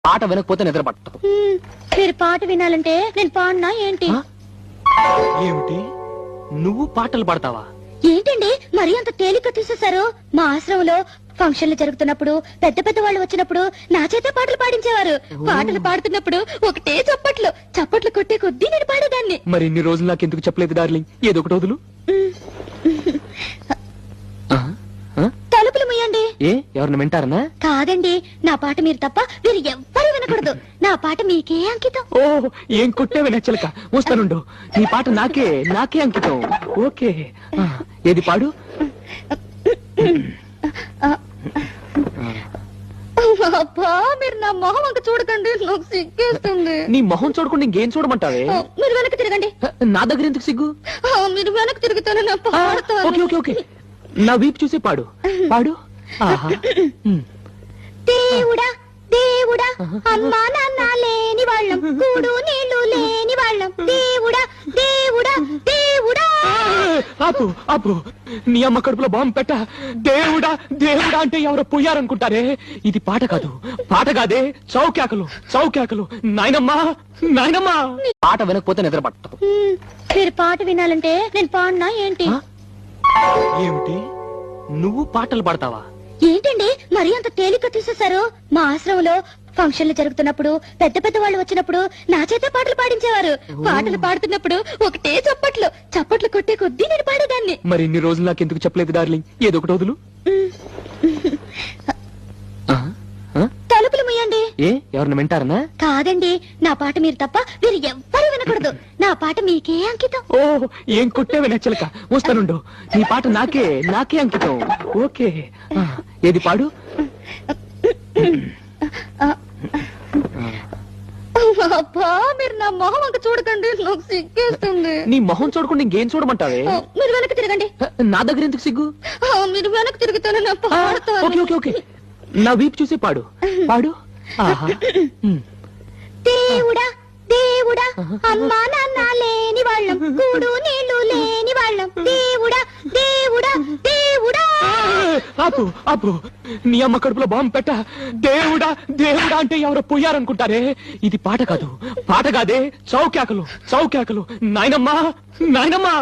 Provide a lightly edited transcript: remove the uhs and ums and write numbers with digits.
పాట వినకపోతే నిద్ర పట్టదు. మీరు పాట వినాలంటే నేను పాడినా ఏంటి? ఏమిటి నువ్వు పాటలు పాడతావా? ఏంటండి మరి అంత తేలిక తీసేశారు? మా ఆశ్రమంలో ఫంక్షన్లు జరుగుతున్నప్పుడు పెద్ద పెద్ద వాళ్ళు వచ్చినప్పుడు నా చేత పాటలు పాడించేవారు. పాటలు పాడుతున్నప్పుడు ఒకటే చప్పట్లు చప్పట్లు కొట్టే కొద్దీ నేను పాడేదాన్ని. మరి ఇన్ని రోజులు నాకు ఎందుకు చెప్పలేదు డార్లింగ్? ఏదో ఒకటి వదులు. తలుపులు ముయ్యండి. ఏ ఎవరిని వింటారనా? కాదండి, నా పాట మీరు తప్ప మీరు ఎవ్వరూ వినకూడదు. నా పాట మీకే అంకితం. ఓ ఏం కొట్టేవి నచ్చలక. వస్తానుండు, నీ పాట నాకే నాకే అంకితం. ఓకే ఏది పాడు. అబ్బా మీరు నా మొహం అంక చూడకండి, నాకు సిగ్గేస్తుంది. నీ మొహం చూడకుండా ఇంకేం చూడమంటావే? మీరు వెనక్కి తిరగండి. నా దగ్గర ఎందుకు సిగ్గు? మీరు వెనక్కి తిరుగుతాను నా పాడతాను. ఓకే ఓకే ఓకే నా వీపు చూసి పాడు పాడు. ఆహా. దేవుడా దేవుడా అమ్మా నాన్న లేని వాళ్ళం, కూడు నీళ్లు లేని వాళ్ళం. దేవుడా దేవుడా దేవుడా. ఆపు ఆపు, నీ అమ్మ కడుపులో బాంబు పెట్ట. దేవుడా దేవుడా అంటే ఎవరో పోయారనుకుంటారే. ఇది పాట కాదు, పాట కాదే, చౌకేకలు చౌకేకలు. నాయనమ్మా నాయనమ్మా. పాట వినకపోతే నిద్ర పట్టదు. మీరు పాట వినాలంటే నేను పాడినా ఏంటి? ఏమిటి నువ్వు పాటలు పాడతావా? ఏంటండి మరి అంత తేలిక తీసేశారు? మా ఆశ్రమంలో ఫంక్షన్లు జరుగుతున్నప్పుడు పెద్ద పెద్ద వాళ్ళు వచ్చినప్పుడు నా చేత పాటలు పాడించేవారు. పాటలు పాడుతున్నప్పుడు ఒకటే చప్పట్లు చప్పట్లు కొట్టే కొద్దీ నేను పాడేదాన్ని. మరి ఇన్ని రోజులు నాకు ఎందుకు చెప్పలేదు డార్లింగ్? ఏదో ఒకటి వదులు. తలుపులు ముయ్యండి. ఏ ఎవరిని వింటారనా? కాదండి, నా పాట మీరు తప్ప మీరు ఎవ్వరూ వినకూడదు. నా పాట మీకే అంకితం. ఓ ఏం కొట్టేవి నచ్చలక. వస్తానుండు, నీ పాట నాకే నాకే అంకితం. ఓకే ఏది పాడు. అబ్బా మీరు నా మొహం అంక చూడకండి, నాకు సిగ్గేస్తుంది. నీ మొహం చూడకుండా ఇంకేం చూడమంటావే? మీరు వెనక్కి తిరగండి. నా దగ్గర ఎందుకు సిగ్గు? మీరు వెనక్కి తిరుగుతాను నా పాడతాను. ఓకే ఓకే ఓకే నా వీపు చూసి పాడు పాడు. ఆహా. దేవుడా దేవుడా అమ్మా నాన్న లేని వాళ్ళం, కూడు నీళ్లు లేని వాళ్ళం. దేవుడా దేవుడా దేవుడా. ఆపు ఆపు, నీ అమ్మ కడుపులో బాంబు పెట్ట. దేవుడా దేవుడా అంటే ఎవరో పోయారనుకుంటారే. ఇది పాట కాదు, పాట కాదే, చౌకేకలు చౌకేకలు. నాయనమ్మా నాయనమ్మా.